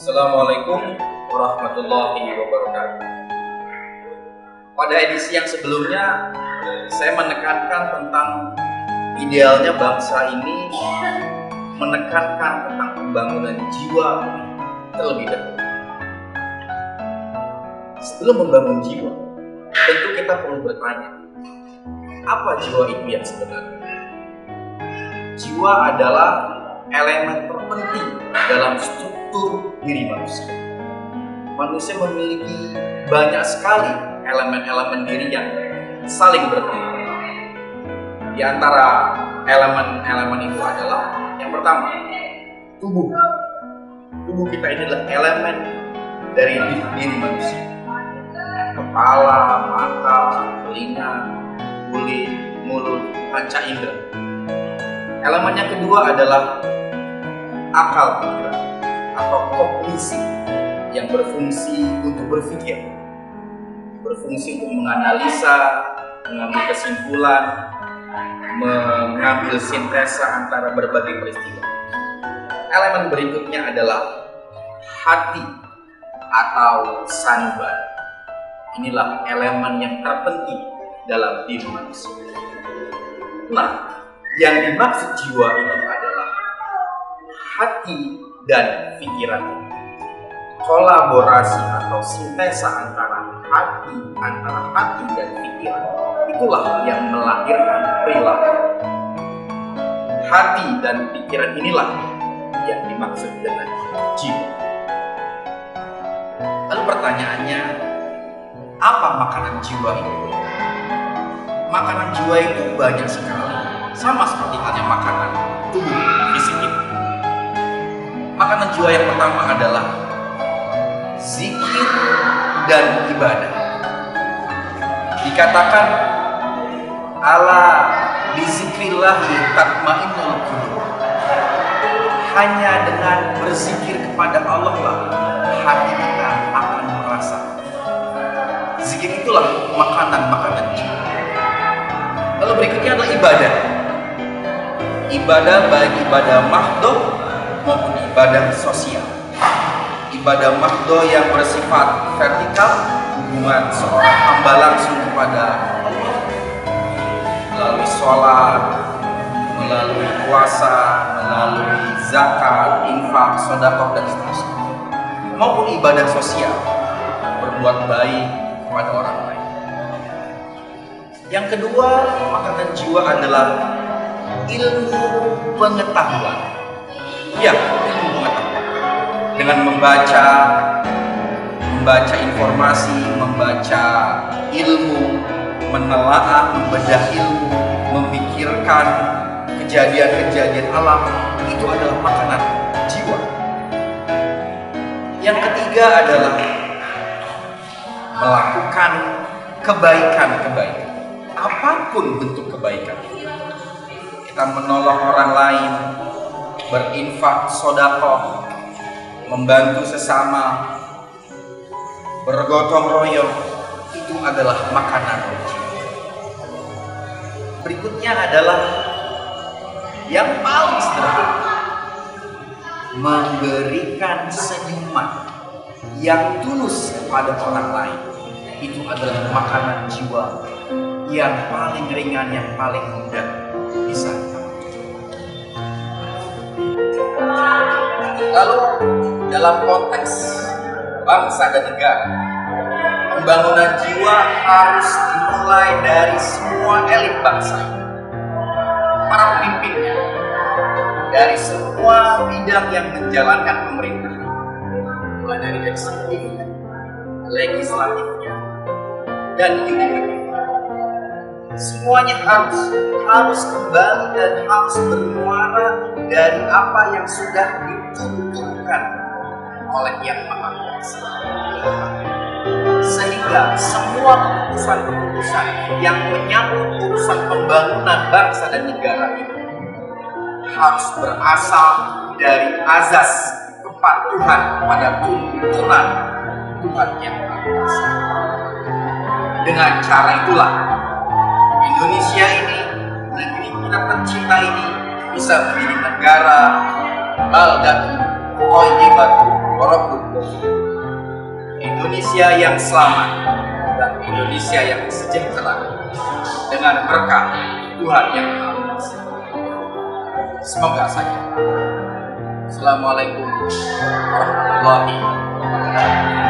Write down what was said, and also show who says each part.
Speaker 1: Assalamualaikum warahmatullahi wabarakatuh. Pada edisi yang sebelumnya, saya menekankan tentang idealnya bangsa ini menekankan tentang pembangunan jiwa terlebih dahulu. Sebelum membangun jiwa, tentu kita perlu bertanya, apa jiwa itu yang sebenarnya? Jiwa adalah elemen terpenting dalam struktur diri manusia. Manusia memiliki banyak sekali elemen-elemen diri yang saling bertemu. Di antara elemen-elemen itu adalah yang pertama, tubuh. Tubuh kita ini adalah elemen dari diri manusia. Kepala, mata, telinga, kulit, mulut, panca indera. Elemen yang kedua adalah akal pikiran atau kognisi yang berfungsi untuk berpikir, berfungsi untuk menganalisa, mengambil kesimpulan, mengambil sintesa antara berbagai peristiwa. Elemen berikutnya adalah hati atau sanubari. Inilah elemen yang terpenting dalam diri manusia. Nah, yang dimaksud jiwa itu adalah hati dan pikiran. Kolaborasi atau sintesa antara hati dan pikiran, itulah yang melahirkan perilaku. Hati dan pikiran inilah yang dimaksud dengan jiwa. Lalu pertanyaannya, apa makanan jiwa itu? Makanan jiwa itu banyak sekali, sama seperti halnya makanan tubuh fisik kita. Makanan jiwa yang pertama adalah zikir dan ibadah. Dikatakan ala bizikrillahi tatmainnul qulub. Hanya dengan berzikir kepada Allah lah hati kita akan merasa. Zikir itulah makanan jiwa. Lalu berikutnya adalah ibadah. Ibadah baik ibadah mahdhah maupun ibadah sosial. Ibadah mahdhah yang bersifat vertikal, hubungan seorang hamba langsung kepada Allah melalui sholat, melalui puasa, melalui zakat, infak, sedekah dan seterusnya. Maupun ibadah sosial, berbuat baik kepada orang lain. Yang kedua, makanan jiwa adalah ilmu pengetahuan. Ya, ilmu pengetahuan. Dengan membaca informasi, membaca ilmu, menelaah, membedah ilmu, memikirkan kejadian-kejadian alam, itu adalah makanan jiwa. Yang ketiga adalah melakukan kebaikan-kebaikan. Apapun bentuk kebaikan. Kita menolong orang lain, berinfak, sedekah, membantu sesama, bergotong royong, itu adalah makanan jiwa. Berikutnya adalah yang paling sederhana, memberikan senyuman yang tulus kepada orang lain. Itu adalah makanan jiwa yang paling ringan, yang paling mudah bisa kita. Lalu dalam konteks bangsa dan negara, pembangunan jiwa harus dimulai dari semua elit bangsa ini, para pemimpinnya, dari semua bidang yang menjalankan pemerintahan, mulai dari eksekutifnya, legislatifnya, dan yudikatifnya. Semuanya harus kembali dan harus bermuara dari apa yang sudah dituturkan oleh Yang Maha Kuasa. Sehingga semua keputusan-keputusan yang menyangkut urusan pembangunan bangsa dan negara ini harus berasal dari azas kepatuhan pada tuntunan Tuhan Yang Maha Kuasa. Dengan cara itulah Indonesia ini, negeri kita tercinta ini, bisa menjadi negara baldatun thayyibatu warahmatullahi wabarakatuh. Indonesia yang selamat dan Indonesia yang sejahtera dengan berkah Tuhan yang Maha Kuasa. Semoga saja. Assalamualaikum warahmatullahi wabarakatuh.